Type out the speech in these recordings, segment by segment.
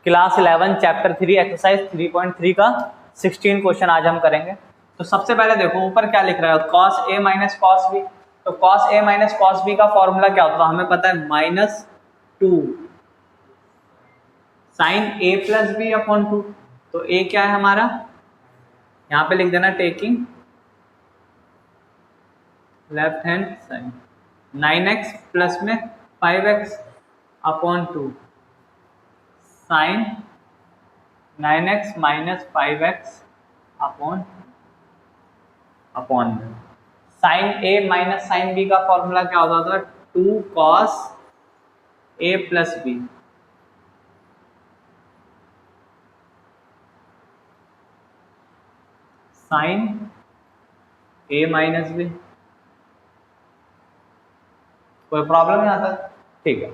Class 11 chapter 3 exercise 3.3 का 16 question आज हम करेंगे। तो सबसे पहले देखो ऊपर क्या लिख रहा है, cos a minus cos b. तो cos a minus cos b का फॉर्मूला क्या होता है, हमें पता है -2 sin a plus b upon 2। तो a क्या है हमारा, यहाँ पे लिख देना taking left hand side 9x plus में 5x upon 2 sine 9x minus 5x upon में sine a minus sine b का फॉर्मूला क्या होता था, 2 cos a plus B. Sine a minus B. कोई प्रॉब्लम नहीं आता, ठीक है।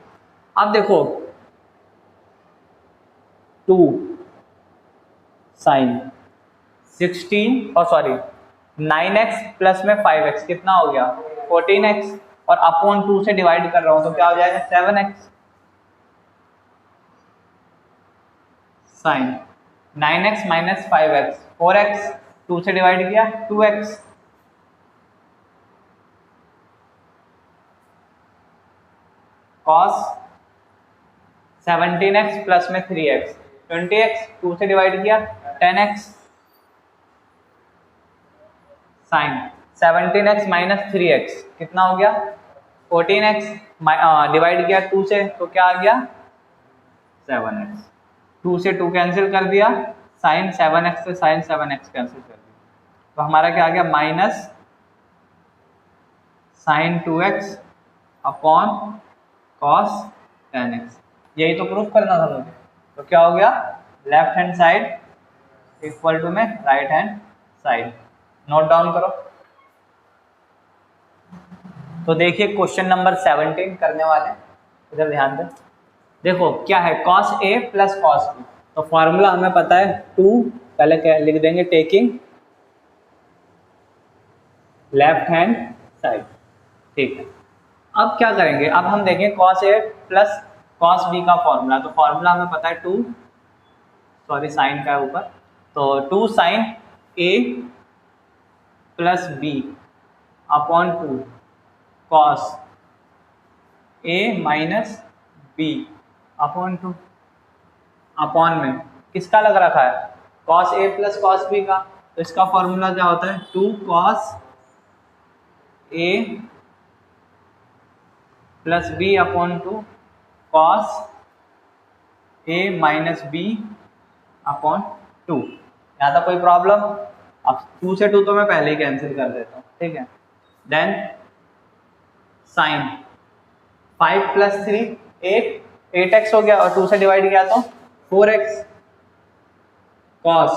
अब देखो 2 साइन 16 और सॉरी 9x प्लस में 5x कितना हो गया 14x, और अपॉन 2 से डिवाइड कर रहा हूं तो क्या हो जाएगा 7x। Sign 9x minus 5x 4x, 2 से डिवाइड किया 2x, cos 17x प्लस में 3x 20x, 2 से डिवाइड किया 10x, sign 17x minus 3x कितना हो गया 14x, डिवाइड किया 2 से तो क्या आ गया 7x। 2 से 2 कैंसिल कर दिया, साइन 7x से साइन 7x कैंसिल कर दिया, तो हमारा क्या आ गया minus sign 2x upon cos 10x। यही तो प्रूफ करना था मुझे। तो क्या हो गया left hand side equal to में right hand side. Note down करो। तो देखिए क्वेश्चन नंबर 17 करने वाले, इधर ध्यान दें। देखो क्या है cos a plus cos b। तो फॉर्मूला हमें पता है 2, पहले क्या लिख देंगे टेकिंग लेफ्ट हैंड साइड, ठीक है। अब क्या करेंगे, अब हम देखें cos a plus cos b का फॉर्मूला। तो फॉर्मूला हमें पता है 2, सॉरी साइन का है ऊपर, तो 2 sine a plus b upon 2 cos a minus b upon 2। Upon में किसका लग रखा है cos a plus cos b का, तो इसका फॉर्मूला क्या होता है 2 cos a plus b upon 2 cos a minus b upon 2। यहाँ तक कोई प्रॉब्लम? अब 2 से 2 तो मैं पहले ही कैंसिल कर देता हूँ, ठीक है। देन साइन 5 प्लस 3 8x हो गया, और 2 से डिवाइड किया तो 4x, cos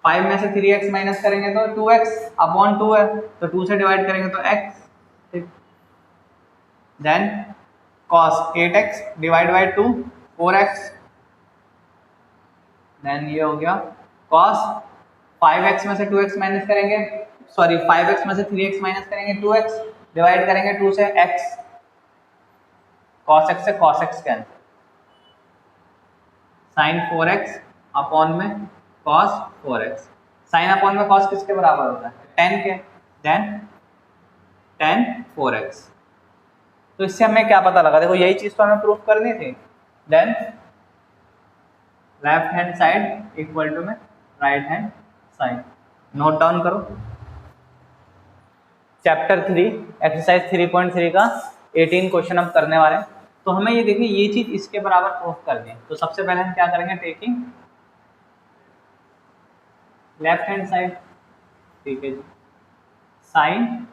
5 में से 3x माइनस करेंगे तो 2x अपॉन 2 है, तो 2 से डिवाइड करेंगे तो x, ठीक। Then cos 8x divide by 2 4x, then ये हो गया cos 5x में से 2x माइनस करेंगे, सॉरी 5x में से 3x माइनस करेंगे 2x, डिवाइड करेंगे 2 से x, cos x से cos x cancel, sine 4x upon में cos 4x। साइन अपॉन में cos किसके बराबर होता है 10 के, देन tan 4x। तो इससे हमें क्या पता लगा, देखो यही चीज तो हमें प्रूफ करनी थी। Then left hand side equal to में right hand side. Note down करो। चैप्टर 3 एक्सरसाइज 3.3 का 18 क्वेश्चन हम करने वाले हैं। तो हमें ये देखिए ये चीज इसके बराबर प्रूफ करनी है। तो सबसे पहले हम क्या करेंगे, टेकिंग लेफ्ट हैंड साइड, ठीक है जी, sine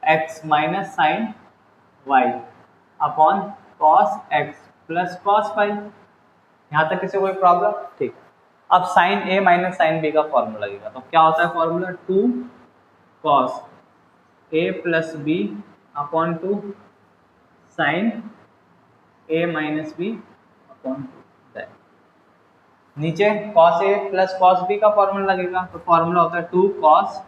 x minus sine y upon cos x plus cos y। यहाँ तक किसी कोई प्रॉब्लम? ठीक है। अब sine a minus sine b का फॉर्मूला लगेगा। तो क्या होता है formula 2 cos a plus b upon 2 sine a minus b upon 2। नीचे cos a plus cos b का फॉर्मूला लगेगा। तो फॉर्मूला होता है 2 cos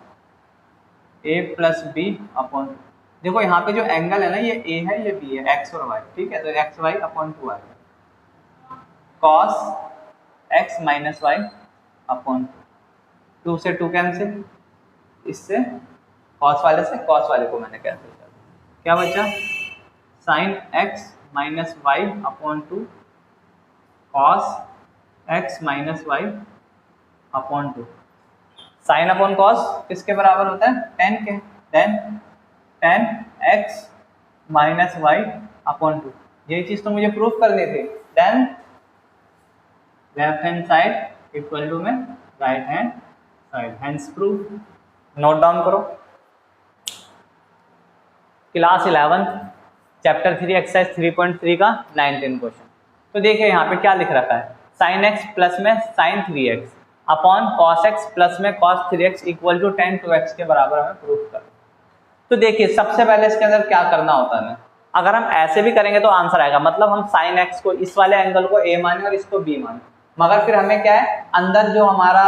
a plus b upon, देखो यहाँ पे जो एंगल है ना ये a है ये b है, x और y, ठीक है। तो x y अपॉन 2 आएगा। cos x minus Y upon 2 से 2 कैंसिल, इससे कॉस वाले से कॉस वाले को मैंने कैंसिल कर दिया, क्या बचा sine X minus Y upon 2 cos X minus Y upon 2। Sine upon cos किसके बराबर होता है, टेन के, then tan X minus Y upon 2। यही चीज तो मुझे प्रूफ करनी थी। Then left hand side equal to में right hand side, hence proof. Note down करो। क्लास 11 चैप्टर 3 एक्सरसाइज 3.3 का 19 क्वेश्चन। तो देखिए यहाँ पे क्या लिख रखा है, साइन एक्स प्लस में sine 3x upon cos X plus में cos 3x equal to tan 2x के बराबर हमें प्रूफ करना। तो देखिए सबसे पहले इसके अंदर क्या करना होता है, अगर हम ऐसे भी करेंगे तो आंसर आएगा, मतलब हम साइन एक्स को इस वाले एंगल को a माने और इसको b माने, मगर फिर हमें क्या है अंदर जो हमारा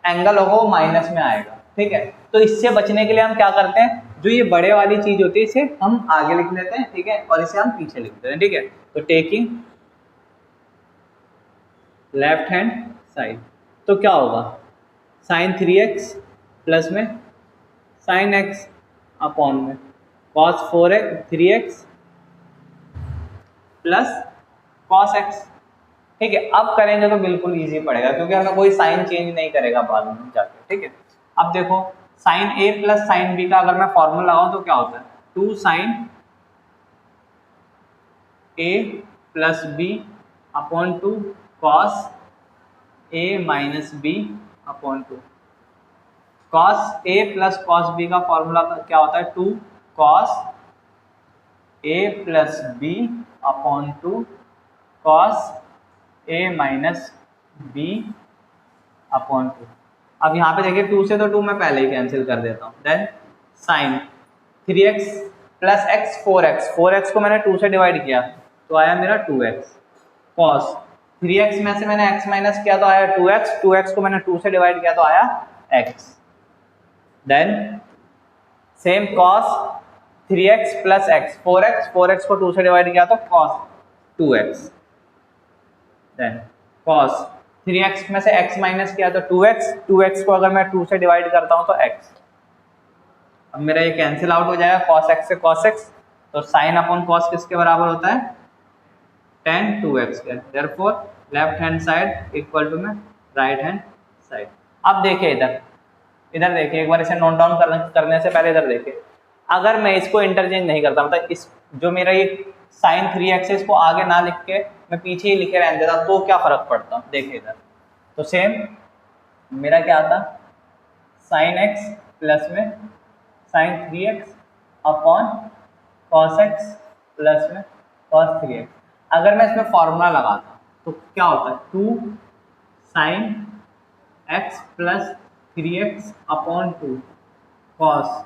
एंगल होगा वो माइनस में आएगा, ठीक है। तो इससे बचने के लिए हम क्या करते हैं, जो ये बड़े वाली चीज होती है इसे हम आगे लिख लेते हैं, ठीक है, और इसे हम पीछे लिख देते हैं, ठीक है। तो टेकिंग लेफ्ट हैंड साइड, तो क्या होगा साइन 3x प्लस में साइन x अपॉन में cos 3x plus cos x, ठीक है। अब करेंगे तो बिल्कुल इजी पड़ेगा क्योंकि हमें कोई साइन चेंज नहीं करेगा बाद में जाके, ठीक है। अब देखो sine a plus sine b का अगर मैं फॉर्मूला लगाऊं तो क्या होता है, 2 sine a plus b upon 2 cos a minus b upon 2। Cos a plus cos b का फॉर्मूला क्या होता है, 2 cos a plus b upon 2 cos a minus b upon 2। अब यहाँ पे देखिए 2 से तो 2 मैं पहले ही कैंसिल कर देता हूँ। Then sine 3x plus x 4x को मैंने 2 से डिवाइड किया तो आया मेरा 2x, कॉस 3x में से मैंने x माइनस किया तो आया 2x को मैंने 2 से डिवाइड किया तो आया x। Then same cos 3x plus x 4x को 2 से डिवाइड किया तो cos 2x। Then cos 3x में से x माइनस किया तो 2x को अगर मैं 2 से डिवाइड करता हूं तो x। अब मेरा ये कैंसिल आउट हो जाएगा cos x से cos x, तो साइन अपॉन कॉस किसके बराबर होता है, tan 2x के। Therefore left hand side equal to में राइट हैंड साइड। अब देखिए इधर देखिए एक बार इसे नोट डाउन करने से पहले इधर देखिए, अगर मैं इसको इंटरचेंज नहीं करता, मतलब इस जो मेरा ये साइन 3x है इसको आगे ना लिख के मैं पीछे ही लिखे रहने देता तो क्या फर्क पड़ता, देखिए इधर तो सेम मेरा क्या आता साइन x प्लस में sine 3x upon cos x plus में कॉस 3x। अगर मैं इसमें फॉर्मूला लगाता तो क्या होता है, 2 sine x plus 3x upon 2 cos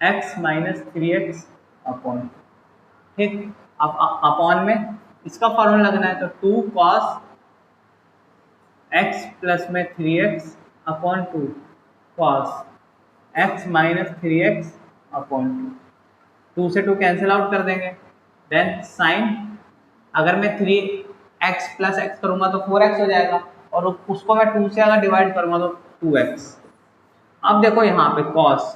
x minus 3x upon, ठीक। अब अपॉन में इसका फॉर्मूला लगना है तो 2 कॉस x प्लस में 3x upon 2 cos x minus 3x upon 2 से 2 कैंसिल आउट कर देंगे। देन साइन अगर मैं 3x प्लस x करूँगा तो 4x हो जाएगा और उसको मैं 2 से अगर डिवाइड करूँगा तो 2x। अब देखो यहाँ पे कॉस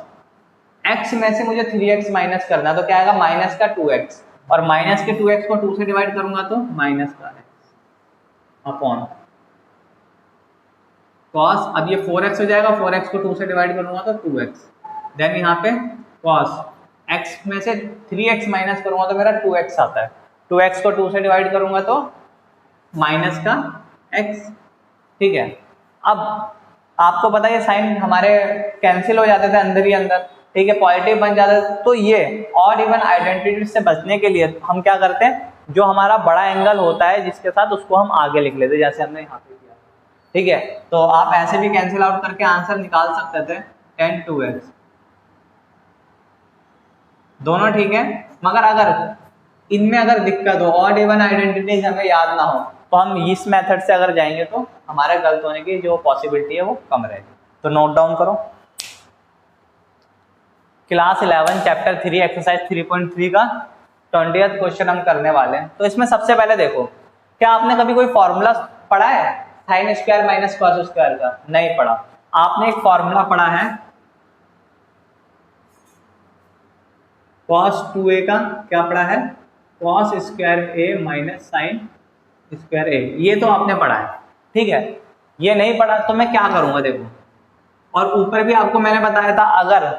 x में से मुझे 3x माइनस करना है तो क्या आएगा माइनस का 2x, और माइनस के 2x को 2 से डिवाइड करूंगा तो माइनस का x अपॉन कॉस, अब ये 4x हो जाएगा, 4x को 2 से डिवाइड करूंगा तो 2x। देन यहाँ पे कॉस x में से 3x माइनस करूंगा तो मेरा 2x आता है, 2x को 2 से डिवाइड करूंगा तो माइनस का x, ठीक है। अब आपको पता है साइन हमारे कैंसिल हो जाते थे अंदर ही अंदर, ठीक है, पॉजिटिव बन जाता है। तो ये ऑड इवन आइडेंटिटी से बचने के लिए हम क्या करते हैं, जो हमारा बड़ा एंगल होता है जिसके साथ उसको हम आगे लिख लेते हैं, जैसे हमने यहाँ पे किया, ठीक है। तो आप ऐसे भी कैंसिल आउट करके आंसर निकाल सकते थे tan 2x, दोनों ठीक है। मगर अगर इनमें अगर दिक्कत हो, ऑड इवन आइडेंटिटीज हमें याद ना हो, तो हम इस मेथड से अगर जाएंगे तो हमारे गलत होने की जो पॉसिबिलिटी है वो कम रहेगी। तो नोट डाउन करो, क्लास 11 चैप्टर 3 एक्सरसाइज 3.3 का 20th क्वेश्चन हम करने वाले हैं। तो इसमें सबसे पहले देखो, क्या आपने कभी कोई फॉर्मूला पढ़ा है sine square minus cos square का? नहीं पढ़ा। आपने एक फॉर्मूला पढ़ा है cos 2a का, क्या पढ़ा है? cos square a minus sine square a, ये तो आपने पढ़ा है, ठीक है। ये नहीं पढ़ा तो मैं क्या करूंगा देखो, और ऊपर भी आपको मैंने बताया था अगर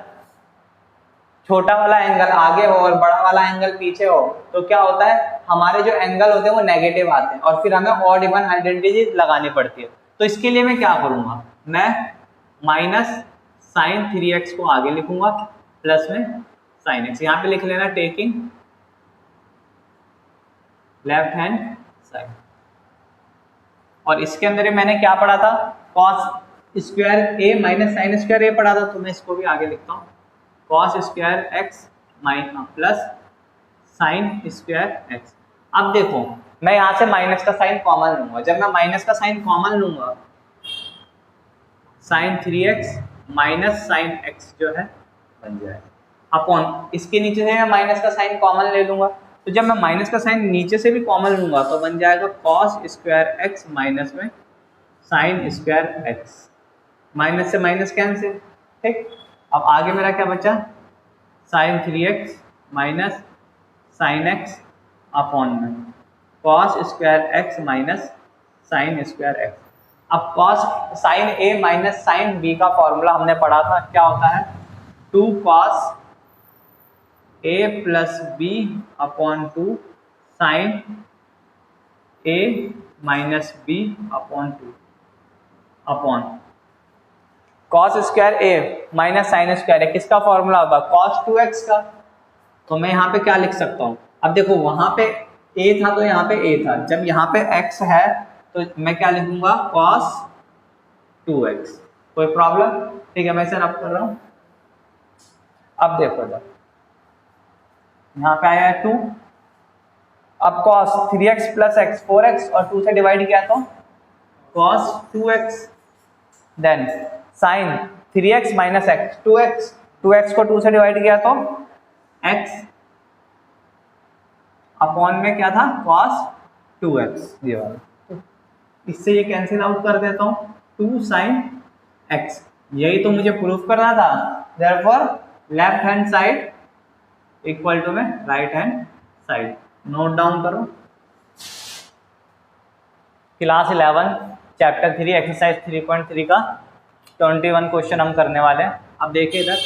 छोटा वाला एंगल आगे हो और बड़ा वाला एंगल पीछे हो तो क्या होता है, हमारे जो एंगल होते हैं वो नेगेटिव आते हैं और फिर हमें ऑड इवन आइडेंटिटी लगानी पड़ती है। तो इसके लिए मैं क्या करूंगा, मैं माइनस साइन 3x को आगे लिखूंगा प्लस में साइन x, यहाँ पे लिख लेना टेकिंग लेफ्ट हैंड साइड। और इसके अंदर मैंने क्या पढ़ा था, cos square a minus sine square a पढ़ा था, तो मैं इसको भी आगे लिखता हूँ cos square x minus plus sign square x। अब देखो मैं यहाँ से माइनस का साइन कॉमन लूंगा, जब मैं माइनस का साइन कॉमन लूंगा sine 3x minus sine x जो है बन जाएगा अपॉन, इसके नीचे से मैं माइनस का साइन कॉमन ले लूंगा, तो जब मैं माइनस का साइन नीचे से भी कॉमन लूंगा तो बन जाएगा cos स्क्वायर x माइनस में साइन स्क्वायर x, माइनस से माइनस कैंसिल, ठीक। अब आगे मेरा क्या बचा, sine 3x minus sine x upon में cos square x minus sine square x। अब cos sine a minus sine b का फॉर्मूला हमने पढ़ा था, क्या होता है 2 cos a plus b upon 2 sine a minus b upon 2 upon cos square a minus sine square a किसका formula होगा, cos 2x का। तो मैं यहाँ पे क्या लिख सकता हूँ, अब देखो वहां पे a था तो यहाँ पे a था, जब यहाँ पे x है तो मैं क्या लिखूंगा cos 2x, कोई प्रॉब्लम, ठीक है। मैं इसे रब कर रहा हूँ। अब देखो जब यहाँ पे आया है 2, अब cos 3x plus x 4x और 2 से डिवाइड किया तो cos 2x, then sine 3x minus x 2x, 2x को 2 से डिवाइड किया तो x अपॉन में क्या था cos 2x, ये वाला, तो इससे ये कैंसिल आउट कर देता हूँ 2 साइन x, यही तो मुझे प्रूफ करना था। Therefore left hand side equal to में right hand side, note down करो। क्लास 11 चैप्टर 3 एक्सरसाइज 3.3 का 21 क्वेश्चन हम करने वाले हैं। अब देखिए इधर,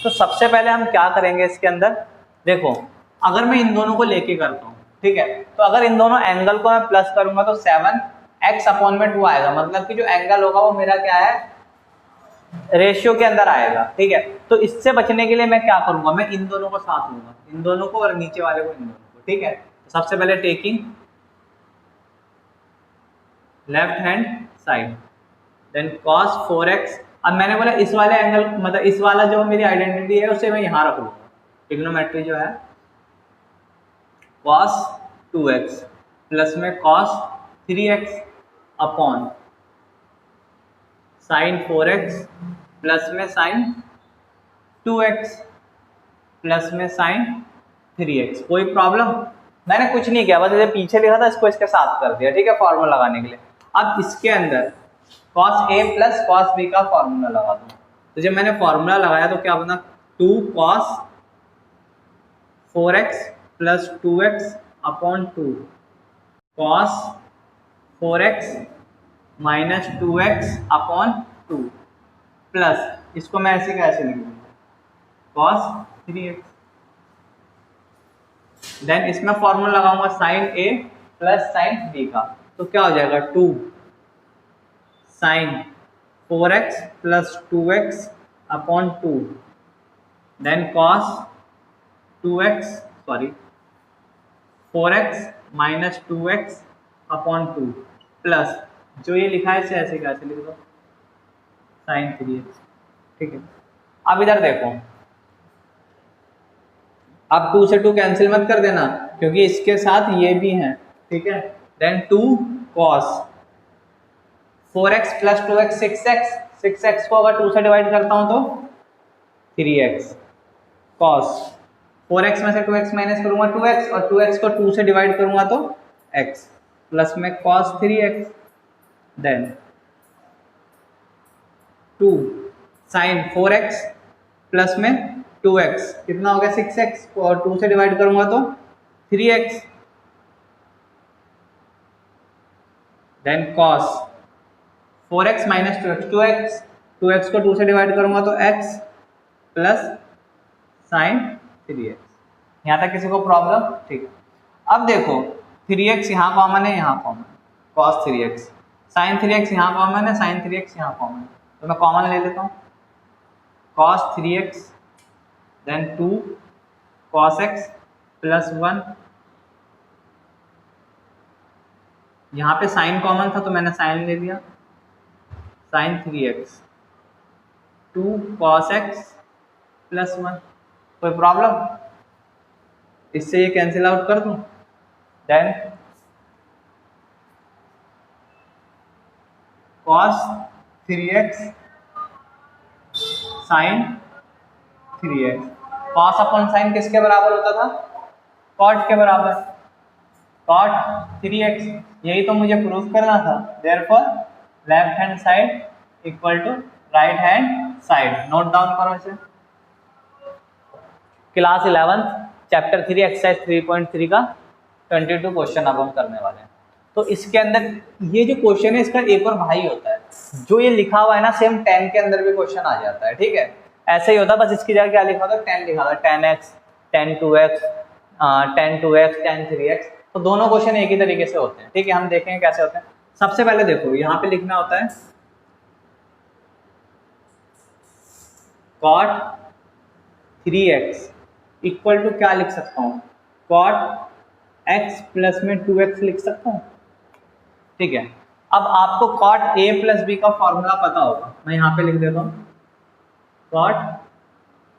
तो सबसे पहले हम क्या करेंगे इसके अंदर, देखो अगर मैं इन दोनों को लेके करता हूँ, ठीक है, तो अगर इन दोनों एंगल को मैं प्लस करूंगा तो 7x अपॉन में 2 आएगा, मतलब कि जो एंगल होगा वो मेरा क्या है, रेशियो के अंदर आएगा, ठीक है। तो इससे बचने के लिए मैं क्या करूंगा, मैं इन दोनों को साथ लूंगा, इन दोनों को और नीचे वाले को इन दोनों को, ठीक है। तो सबसे पहले taking left hand side, then cos 4x। अब मैंने बोला इस वाले एंगल, मतलब इस वाला जो मेरी आइडेंटिटी है उसे मैं यहां रख लूंगा, ट्रिग्नोमेट्री जो है cos 2x प्लस में cos 3x upon sine 4x plus में साइन 2x प्लस में साइन 3x, कोई प्रॉब्लम, मैंने कुछ नहीं किया, बस इसे पीछे लिखा था, इसको इसके साथ कर दिया, ठीक है, फॉर्मूला लगाने के लिए। अब इसके अंदर cos a plus cos b का फॉर्मूला लगा दूं, तो जब मैंने फॉर्मूला लगाया तो क्या बना 2 cos 4x plus 2x upon 2 cos 4x minus 2x upon 2 plus इसको मैं ऐसे कैसे लिख दूंगा cos 3x, देन इसमें फॉर्मूला लगाऊंगा sine a plus sine b का, तो क्या हो जाएगा 2 sine 4x plus 2x upon 2, then cos 4x minus 2x upon 2 plus जो ये लिखा है इसे ऐसे कैसे लिख दो साइन 3x, ठीक है। अब इधर देखो, अब 2 से 2 कैंसिल मत कर देना क्योंकि इसके साथ ये भी है, ठीक है। Then 2 cos 4x plus 2x 6x, 6x को अगर 2 से डिवाइड करता हूं तो 3x, cos 4x में से 2x माइनस करूंगा 2x, और 2x को 2 से डिवाइड करूंगा तो x, प्लस में cos 3x, then 2 sine 4x plus में 2x कितना हो गया 6x, और 2 से डिवाइड करूंगा तो 3x, then cos 4x minus 2x 2x को 2 से डिवाइड करूंगा तो x प्लस साइन 3x। यहाँ तक किसी को प्रॉब्लम? ठीक है। अब देखो 3x यहाँ कॉमन है, यहाँ common, cos 3x, sin 3x यहाँ कॉमन है, sin 3x यहाँ कॉमन है, तो मैं कॉमन ले लेता हूँ, cos 3x then 2 cos x plus 1, यहाँ पे साइन कॉमन था तो मैंने साइन ले लिया, sin 3x 2 cos x plus 1, कोई प्रॉब्लम? इससे ये कैंसिल आउट कर दूं, then cos 3x sin 3x, cos upon sine किसके बराबर होता था? cot के बराबर, cot 3x, यही तो मुझे प्रूफ करना था, therefore left hand side equal to right hand side. Note down करो इसे। क्लास 11 चैप्टर 3 एक्सरसाइज 3.3 का 22 क्वेश्चन अब हम करने वाले हैं। तो इसके अंदर ये जो क्वेश्चन है इसका एक और भाई होता है, जो ये लिखा हुआ है ना सेम 10 के अंदर भी क्वेश्चन आ जाता है, ठीक है, ऐसे ही होता है, बस इसकी जगह क्या लिखा होता है 10 लिखा होता है, 10x 10 2x 10 2x 10 3x, तो दोनों क्वेश्चन एक ही तरीके से होते हैं, ठीक है। हम देखेंगे कैसे होते हैं। सबसे पहले देखो यहाँ पे लिखना होता है cot 3x इक्वल टू क्या लिख सकता हूँ, cot x प्लस में 2x लिख सकता हूँ, ठीक है। अब आपको cot a प्लस b का फॉर्मूला पता होगा, मैं यहाँ पे लिख देता हूँ, cot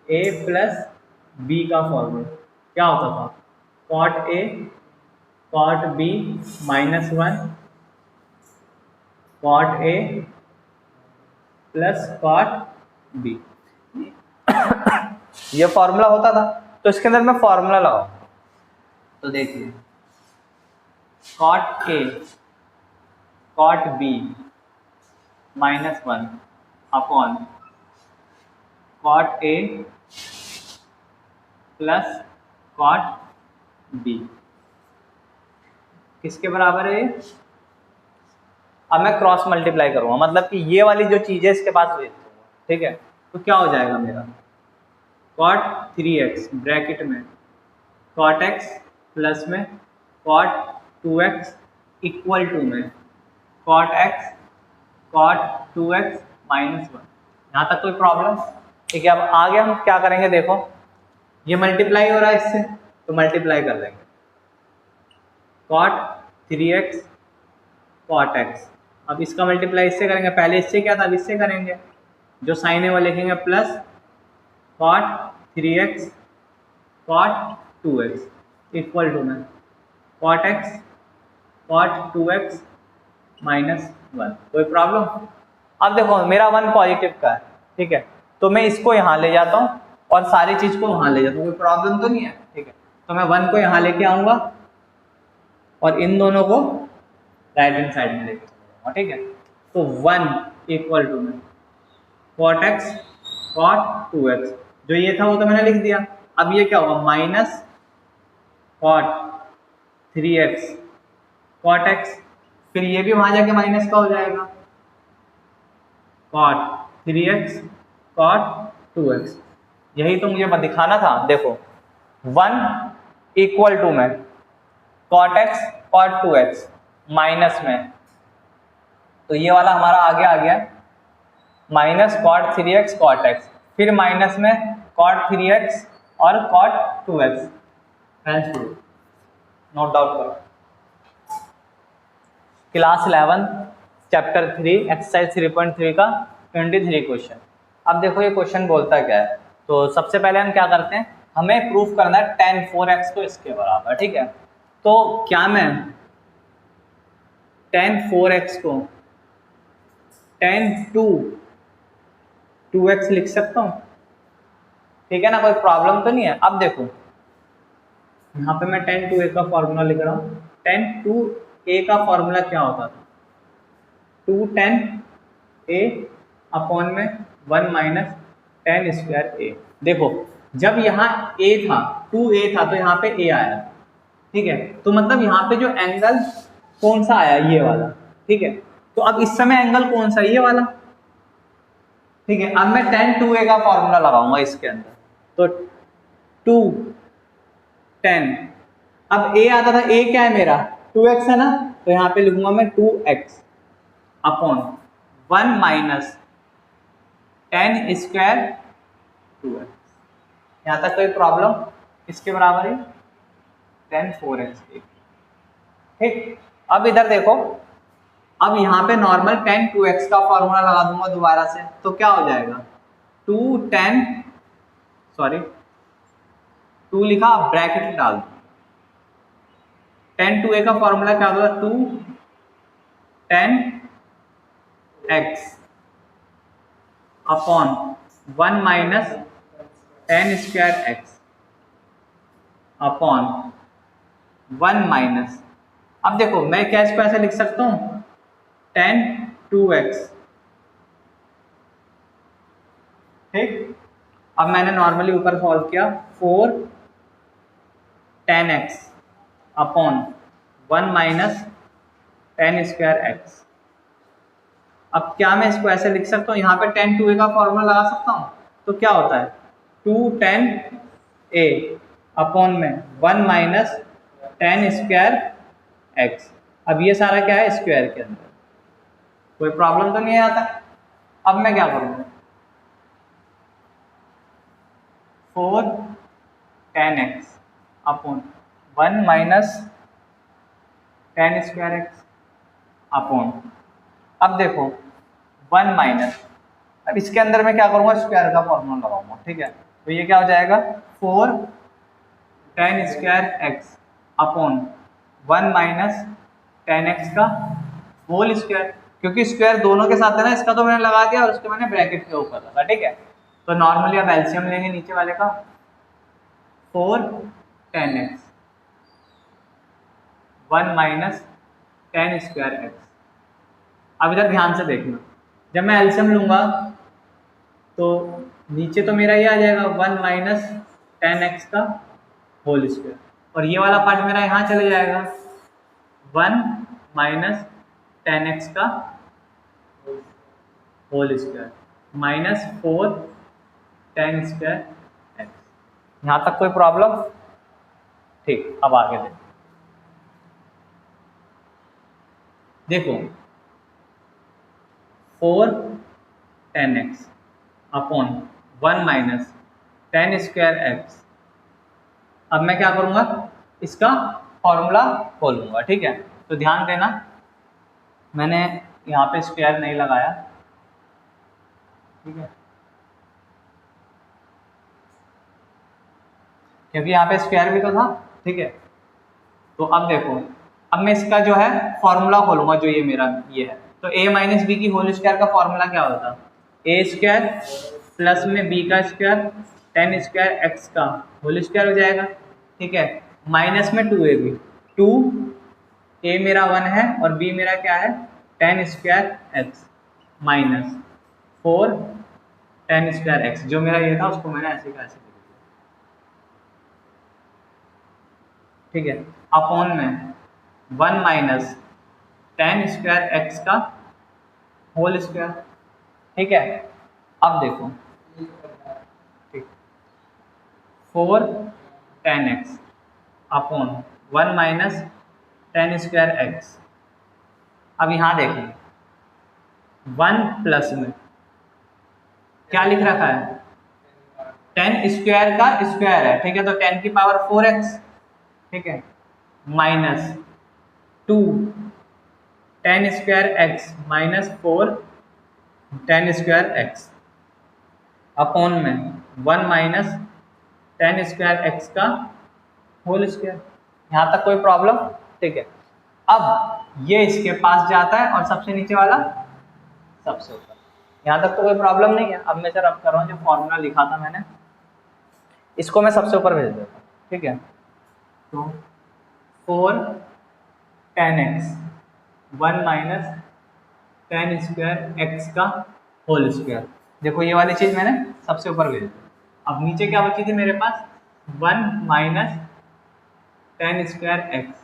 a प्लस b का फॉर्मूला क्या होता था, cot a cot b minus 1 cot a plus cot b, ये फॉर्मूला होता था। तो इसके अंदर मैं फॉर्मूला लगाऊं तो देखिए cot a cot b minus 1 upon cot a plus cot b किसके बराबर है? अब मैं क्रॉस मल्टीप्लाई करूंगा, मतलब कि ये वाली जो चीज़ है इसके पास भेज दूंगा, ठीक है। तो क्या हो जाएगा मेरा cot 3x ब्रैकेट में cot x प्लस में cot 2x इक्वल टू में cot x cot 2x minus 1। यहाँ तक कोई प्रॉब्लम? ठीक है। अब आगे हम क्या करेंगे, देखो ये मल्टीप्लाई हो रहा है इससे, तो मल्टीप्लाई कर देंगे cot 3x cot x, अब इसका मल्टीप्लाई इससे करेंगे, पहले इससे क्या था अब इससे करेंगे, जो साइन है वो लिखेंगे plus cot 3x cot 2x equal to में cot x cot 2x minus 1। कोई प्रॉब्लम? अब देखो मेरा 1 पॉजिटिव का है, ठीक है, तो मैं इसको यहाँ ले जाता हूँ और सारी चीज़ को वहाँ ले जाता हूँ, कोई प्रॉब्लम तो नहीं है, ठीक है। तो मैं 1 को यहाँ लेके आऊँगा और इन दोनों को राइट हैंड साइड में लेके आऊँगा, ठीक है। तो 1 इक्वल टू में cot x cot 2x, जो ये था वो तो मैंने लिख दिया। अब ये क्या होगा minus cot 3x cot x, फिर ये भी वहां जाके माइनस का हो जाएगा cot 3x cot 2x, यही तो मुझे दिखाना था। देखो 1 इक्वल टू में cot x cot 2x minus में, तो ये वाला हमारा आगे आ गया minus cot 3x cot x, फिर माइनस में cot 3x और cot 2x, नोट डाउन करो। क्लास 11 चैप्टर 3 एक्सरसाइज 3.3 का 23 क्वेश्चन। अब देखो ये क्वेश्चन बोलता क्या है, तो सबसे पहले हम क्या करते हैं, हमें प्रूफ करना है tan 4x को इसके बराबर, ठीक है। तो क्या मैं tan 4x को tan 2x लिख सकता हूँ, ठीक है ना, कोई प्रॉब्लम तो नहीं है। अब देखो यहाँ पे मैं tan 2a का फॉर्मूला लिख रहा हूँ, tan 2a का फॉर्मूला क्या होता था, 2 tan a अपॉन में 1 माइनस tan स्क्वायर a। देखो जब यहाँ a था 2a था तो यहाँ पे a आया, ठीक है, तो मतलब यहाँ पे जो एंगल कौन सा आया, ये वाला, ठीक है। तो अब इस समय एंगल कौन सा, ये वाला, ठीक है। अब मैं tan 2a का फॉर्मूला लगाऊंगा इसके अंदर, तो 2 tan, अब a आता था, a क्या है मेरा 2x है ना, तो यहाँ पे लिखूंगा मैं 2x upon 1 minus tan square 2x। यहाँ तक कोई प्रॉब्लम, इसके बराबर है tan 4x, ठीक। अब इधर देखो, अब यहाँ पे नॉर्मल tan 2x का फॉर्मूला लगा दूंगा दोबारा से, तो क्या हो जाएगा 2 लिखा, ब्रैकेट डाल दो, tan 2a का फॉर्मूला क्या होगा 2 tan x upon 1 minus tan square x upon 1 minus, अब देखो मैं क्या इसको ऐसे लिख सकता हूँ tan 2x, ठीक। अब मैंने नॉर्मली ऊपर सॉल्व किया 4 tan x upon 1 minus tan square x। अब क्या मैं इसको ऐसे लिख सकता हूँ, यहाँ पे tan 2a का फॉर्मूला लगा सकता हूँ, तो क्या होता है 2 tan a अपॉन में 1 माइनस tan स्क्वायर x। अब ये सारा क्या है स्क्वायर के अंदर, कोई प्रॉब्लम तो नहीं आता। अब मैं क्या करूँगा 4 tan x upon 1 minus tan square x upon, अब देखो 1 माइनस, अब इसके अंदर मैं क्या करूँगा स्क्वायर का फॉर्मूला लगाऊंगा, ठीक है। तो ये क्या हो जाएगा 4 tan square x upon 1 minus tan x का होल स्क्वायर, क्योंकि स्क्वायर दोनों के साथ है ना, इसका तो मैंने लगा दिया और उसके मैंने ब्रैकेट के ऊपर लगा, ठीक है। तो नॉर्मली अब एलसीएम लेंगे नीचे वाले का, 4 tan x 1 minus tan square x। अब इधर ध्यान से देखना, जब मैं एलसीएम लूंगा तो नीचे तो मेरा ये आ जाएगा 1 माइनस tan x का होल स्क्वायर, और ये वाला पार्ट मेरा यहाँ चले जाएगा 1 माइनस tan x का whole square minus 4 tan square x। यहाँ तक कोई प्रॉब्लम, ठीक। अब आगे देखो 4 tan x upon 1 minus tan square x। अब मैं क्या करूँगा इसका फॉर्मूला खोलूँगा, ठीक है। तो ध्यान देना, मैंने यहाँ पे स्क्वायर नहीं लगाया, ठीक है, क्योंकि यहाँ पे स्क्वायर भी तो था, ठीक है। तो अब देखो, अब मैं इसका जो है फॉर्मूला खोलूँगा, जो ये मेरा ये है, तो a माइनस बी की होल स्क्वायर का फॉर्मूला क्या होता, a स्क्वायर प्लस में b का स्क्वायर tan स्क्वायर x का होल स्क्वायर हो जाएगा, ठीक है, माइनस में 2ab, 2 a मेरा 1 है और b मेरा क्या है tan square x minus 4 tan square x, जो मेरा ये था उसको मैंने ऐसे का ऐसे लिख दिया, ठीक है, अपॉन में 1 माइनस tan स्क्वायर x का होल स्क्वायर, ठीक है। अब देखो, ठीक, 4 tan x upon 1 minus tan square x। अब यहाँ देखें 1 प्लस में क्या लिख रखा है tan स्क्वायर का स्क्वायर है, ठीक है, तो 10 की पावर 4x, ठीक है, minus 2 tan square x minus 4 tan square x upon में 1 माइनस tan स्क्वायर x का होल स्क्वायर। यहाँ तक कोई प्रॉब्लम, ठीक है। अब ये इसके पास जाता है और सबसे नीचे वाला सबसे ऊपर, यहाँ तक तो कोई प्रॉब्लम नहीं है। अब मैं सर अब कर रहा हूँ, जो फॉर्मूला लिखा था मैंने इसको मैं सबसे ऊपर भेज देता हूँ, ठीक है। तो 4 tan x 1 minus tan square x का होल स्क्वायर। देखो ये वाली चीज़ मैंने सबसे ऊपर भेज दी। अब नीचे क्या बची थी मेरे पास, 1 माइनस टेन स्क्वायर एक्स,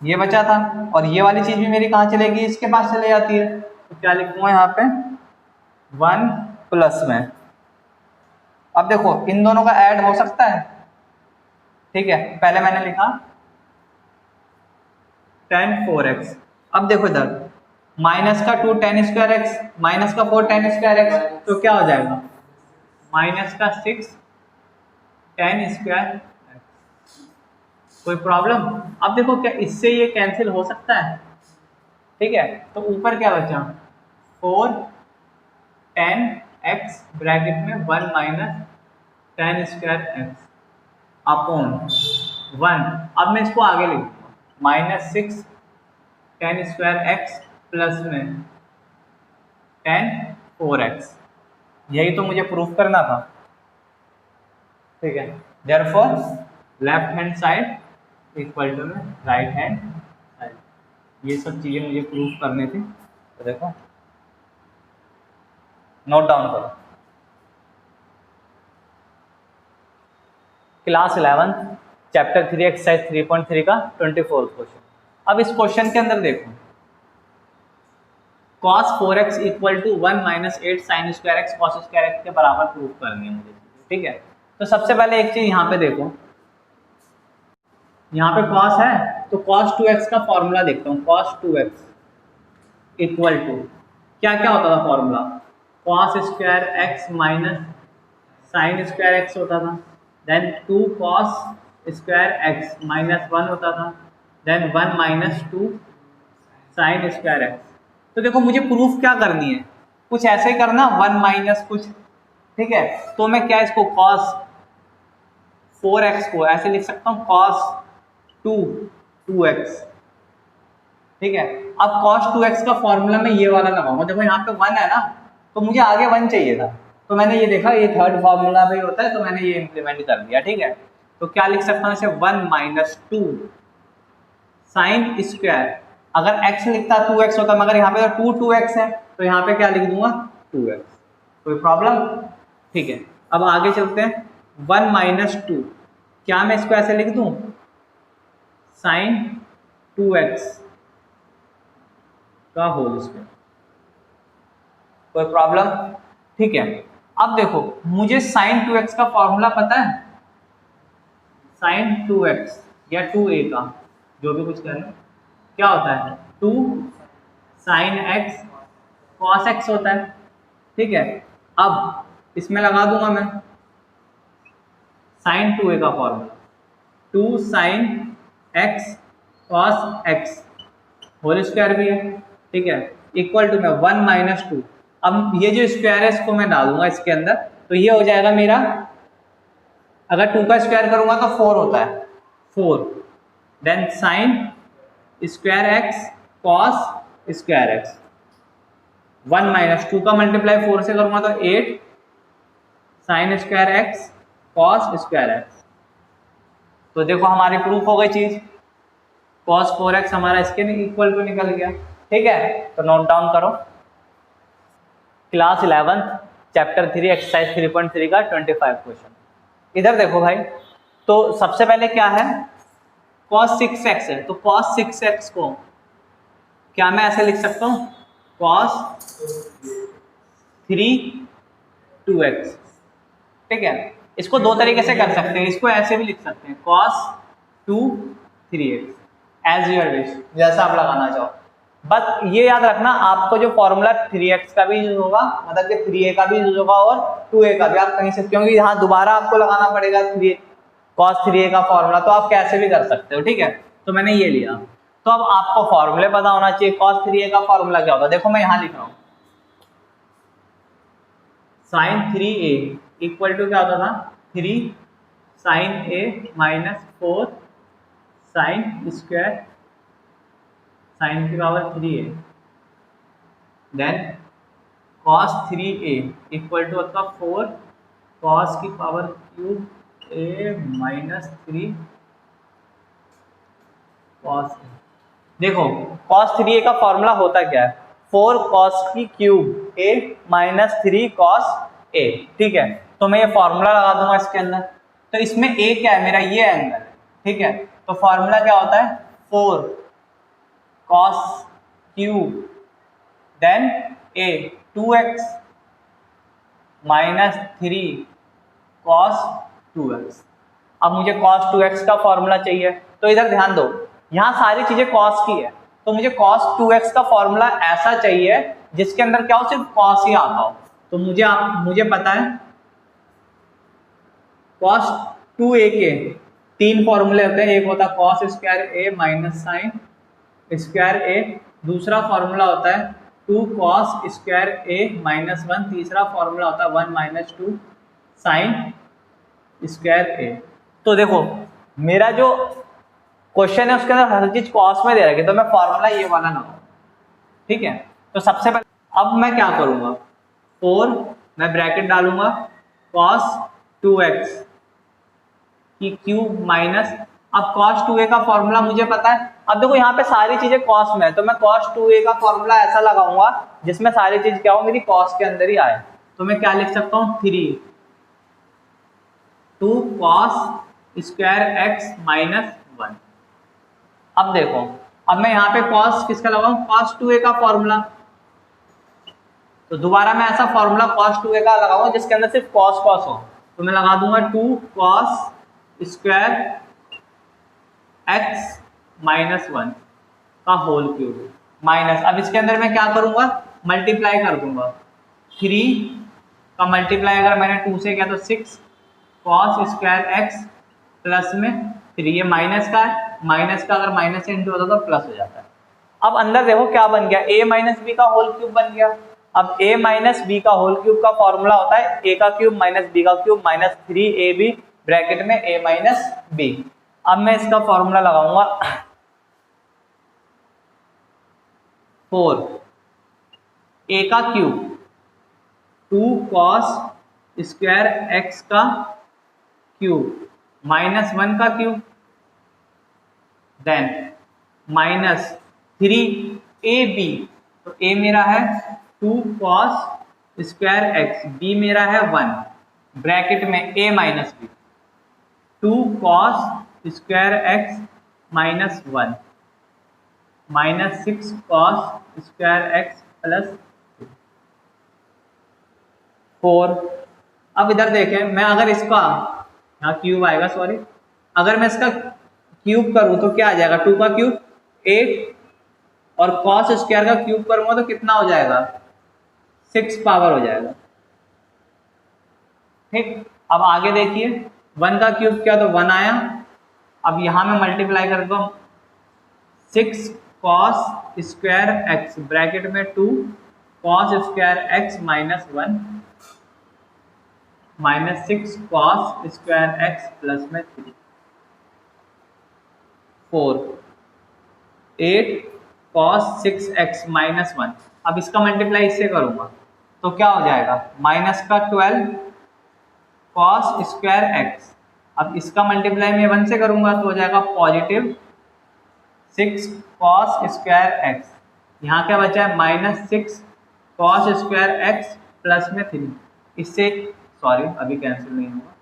ये बचा था। और ये वाली चीज़ भी मेरी कहाँ चलेगी, इसके पास चले जाती है। तो क्या लिखूँगा यहाँ पे, 1 प्लस में, अब देखो इन दोनों का ऐड हो सकता है, ठीक है। पहले मैंने लिखा टेन 4x, अब देखो इधर माइनस का 2 टेन स्क्वायर एक्स माइनस का 4 टेन स्क्वायर एक्स, तो क्या हो जाएगा, माइनस का 6 टेन स्क्वायर एक्स। कोई प्रॉब्लम। अब देखो क्या इससे ये कैंसिल हो सकता है, ठीक है। तो ऊपर क्या बचा, 4 टेन एक्स ब्रैकेट में 1 minus tan square x upon 1। अब मैं इसको आगे लिख दूंगा, minus 6 tan square x plus में टेन 4x। यही तो मुझे प्रूफ करना था, ठीक है। Therefore left hand side equal to में राइट हैंड साइड, ये सब चीज़ें मुझे प्रूफ करनी थी। तो देखो नोट डाउन करो, क्लास 11 चैप्टर 3 एक्सरसाइज 3.3 का 24th क्वेश्चन। अब इस क्वेश्चन के अंदर देखो, cos 4x equal to 1 minus 8 sine square x cos square x के बराबर प्रूफ करनी है मुझे, ठीक है। तो सबसे पहले एक चीज यहाँ पे देखो, यहाँ पे cos है तो cos 2x का फॉर्मूला देखता हूँ। cos 2x इक्वल टू क्या क्या होता था formula, cos square x minus sine square x होता था, then 2 cos square x minus 1 होता था, then 1 minus 2 sine square x. तो देखो मुझे प्रूफ क्या करनी है, कुछ ऐसे ही करना, 1 माइनस कुछ, ठीक है। तो मैं क्या इसको cos 4x को ऐसे लिख सकता हूँ cos 2x, ठीक है। अब cos 2x का फॉर्मूला मैं ये वाला लगाऊंगा। देखो यहाँ पे 1 है ना, तो मुझे आगे 1 चाहिए था, तो मैंने ये देखा ये थर्ड फॉर्मूला भी होता है, तो मैंने ये इंप्लीमेंट कर दिया, ठीक है। तो क्या लिख सकता हूँ इसे, 1 माइनस 2 साइन स्क्वायर, अगर x लिखता 2x होता, मगर यहाँ पे तो 2x है, तो यहाँ पे क्या लिख दूंगा 2x। कोई प्रॉब्लम, ठीक है। अब आगे चलते हैं, 1 माइनस 2, क्या मैं इसको ऐसे लिख दूं, साइन 2x का होल स्क्वायर। कोई प्रॉब्लम, ठीक है। अब देखो मुझे साइन 2x का फॉर्मूला पता है, साइन 2x या 2a का जो भी कुछ करना, क्या होता है 2 साइन एक्स कॉस एक्स होता है, ठीक है। अब इसमें लगा दूंगा मैं साइन 2a का formula, 2 sine x cos x whole square भी है, ठीक है, इक्वल टू में 1 माइनस 2। अब ये जो स्क्वायर है इसको मैं डालूंगा इसके अंदर, तो ये हो जाएगा मेरा, अगर 2 का स्क्वायर करूंगा तो 4 होता है, 4, then sine square x cos square x, 1 minus 2 का मल्टीप्लाई 4 से करूंगा तो 8 sine square x cos square x. तो देखो हमारी प्रूफ हो गई चीज, cos 4x हमारा इसके इक्वल टू निकल गया, ठीक है। तो नोट डाउन करो, क्लास 11 चैप्टर 3 एक्सरसाइज 3.3 का 25 क्वेश्चन। इधर देखो भाई, तो सबसे पहले क्या है, cos 6x है, तो cos 6x को क्या मैं ऐसे लिख सकता हूँ, cos 3 2x, ठीक है। इसको दो तरीके से कर सकते हैं, इसको ऐसे भी लिख सकते हैं cos 2 3x, as your wish, जैसा आप लगाना चाहो। बस ये याद रखना, आपको जो फॉर्मूला 3x का भी यूज होगा, मतलब कि 3a का भी यूज होगा और 2a का भी, आप कहीं से, क्योंकि यहाँ दोबारा आपको लगाना पड़ेगा 3 cos 3a का फॉर्मूला, तो आप कैसे भी कर सकते हो, ठीक है। तो मैंने ये लिया, तो अब आपको फॉर्मूले पता होना चाहिए। cos 3a का फॉर्मूला क्या होता है, देखो मैं यहाँ लिख रहा हूँ, साइन 3a इक्वल टू क्या होता था, 3 sine a minus 4 sine square sine की power 3a, then cos 3a equal to होता 4 cos की power cube a minus 3 cos a। देखो cos 3a का फॉर्मूला होता क्या है, 4 कॉस की cube A minus 3 cos A. ठीक है, तो मैं ये फॉर्मूला लगा दूंगा इसके अंदर। तो इसमें ए क्या है, मेरा ये एंगल है। ठीक है, तो फॉर्मूला क्या होता है, 4 कॉस क्यूब देन ए 2x माइनस 3 कॉस 2x। अब मुझे cos 2x का फॉर्मूला चाहिए, तो इधर ध्यान दो, यहाँ सारी चीजें cos की है, तो मुझे cos 2x का फॉर्मूला ऐसा चाहिए जिसके अंदर क्या हो, सिर्फ cos ही आता हो। तो मुझे पता है cos 2a के 3 फॉर्मूले होते हैं। एक होता है cos square a minus sine square a, दूसरा फॉर्मूला होता है 2 cos स्क्वायर a माइनस 1, तीसरा फॉर्मूला होता है 1 माइनस 2 साइन स्क्वायर a। तो देखो मेरा जो क्वेश्चन है उसके अंदर हर चीज कॉस में दे रखी है, तो मैं फॉर्मूला ये वाला लगाऊंगा। ठीक है, तो सबसे पहले अब मैं क्या करूंगा, 4 मैं ब्रैकेट डालूंगा cos 2x की क्यूब माइनस, अब cos 2a का फॉर्मूला मुझे पता है। अब देखो यहाँ पे सारी चीजें cos में है, तो मैं cos 2a का फॉर्मूला ऐसा लगाऊंगा जिसमें सारी चीज क्या हो, मेरी cos के अंदर ही आए। तो मैं क्या लिख सकता हूँ, 2 cos स्क्वायर x माइनस 1। अब देखो, अब मैं यहाँ पे cos किसका लगाऊं, cos 2a का फॉर्मूला। तो दोबारा मैं ऐसा फॉर्मूला cos 2a का लगाऊंगा जिसके अंदर सिर्फ cos cos हो, तो मैं लगा दूंगा 2 cos स्क्वायर x माइनस 1 का होल क्यूब माइनस, अब इसके अंदर मैं क्या करूंगा, मल्टीप्लाई कर दूंगा। 3 का मल्टीप्लाई अगर मैंने 2 से किया तो 6 cos स्क्वायर x प्लस में 3, ये माइनस का है, माइनस का अगर माइनस से इंटू होता तो प्लस हो जाता है। अब अंदर देखो क्या बन गया, a माइनस बी का होल क्यूब बन गया। अब a माइनस बी का होल क्यूब का फॉर्मूला होता है a का क्यूब माइनस b का क्यूब माइनस 3ab ब्रैकेट में a माइनस b। अब मैं इसका फॉर्मूला लगाऊंगा 4 a का क्यूब 2 cos स्क्वायर x का क्यूब माइनस 1 का क्यूब देन माइनस 3ab, तो a मेरा है 2 cos स्क्वायर x, b मेरा है 1 ब्रैकेट में a minus b, 2 cos square x minus 1 minus 6 cos square x plus 4। अब इधर देखें, मैं अगर इसका यहाँ क्यूब आएगा, सॉरी, अगर मैं इसका क्यूब करूं तो क्या आ जाएगा, 2 का क्यूब 8 और cos स्क्वायर का क्यूब करूंगा तो कितना हो जाएगा, 6 पावर हो जाएगा। ठीक, अब आगे देखिए 1 का क्यूब किया तो 1 आया। अब यहां में मल्टीप्लाई कर दो 6 cos स्क्वायर x ब्रैकेट में 2 cos square x minus 1 minus 6 cos square x plus में 3 4 8 cos 6x माइनस 1। अब इसका मल्टीप्लाई इससे करूंगा तो क्या हो जाएगा, माइनस का 12 cos स्क्वायर x। अब इसका मल्टीप्लाई मैं 1 से करूंगा तो हो जाएगा पॉजिटिव 6 cos स्क्वायर x। यहाँ क्या बचा है, minus 6 cos square x plus में 3। इससे सॉरी अभी कैंसिल नहीं होगा,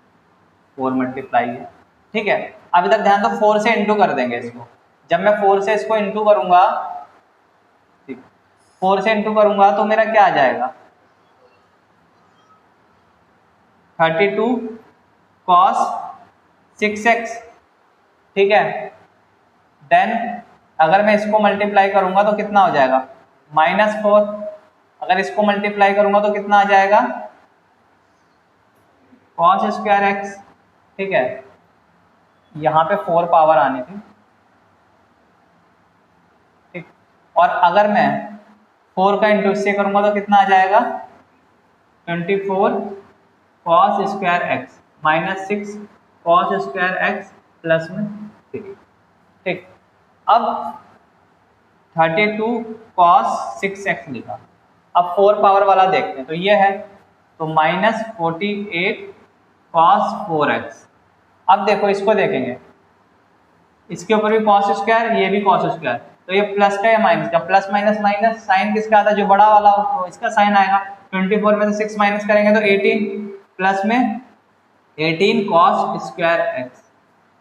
4 मल्टीप्लाई है। ठीक है, अब इधर ध्यान दो, 4 से इंटू कर देंगे इसको। जब मैं 4 से इसको इंटू करूंगा, ठीक, 4 से इंटू करूंगा तो मेरा क्या आ जाएगा, 32 cos 6x। ठीक है, देन अगर मैं इसको मल्टीप्लाई करूंगा तो कितना हो जाएगा, माइनस 4। अगर इसको मल्टीप्लाई करूंगा तो कितना आ जाएगा, cos स्क्वायर x। ठीक है, यहाँ पे 4 पावर आनी थी। ठीक, और अगर मैं 4 का इंटू इससे करूंगा तो कितना आ जाएगा, 24 cos square x minus 6 cos square x plus में 3। ठीक, अब 32 cos 6x लिखा। अब 4 पावर वाला देखते हैं, तो ये है, तो माइनस 48 cos 4x। अब देखो इसको देखेंगे, इसके ऊपर भी cos स्क्वायर, ये भी cos स्क्वायर, तो ये प्लस का या माइनस का, प्लस माइनस माइनस, साइन किसका आता है, जो बड़ा वाला हो तो इसका साइन आएगा। 24 में से 6 माइनस करेंगे तो 18, प्लस में 18 cos स्क्वायर एक्स।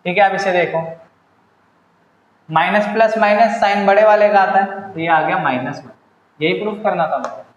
ठीक है, अब इसे देखो, माइनस प्लस माइनस साइन बड़े वाले का आता है, तो ये आ गया -1। यही प्रूफ करना था मुझे।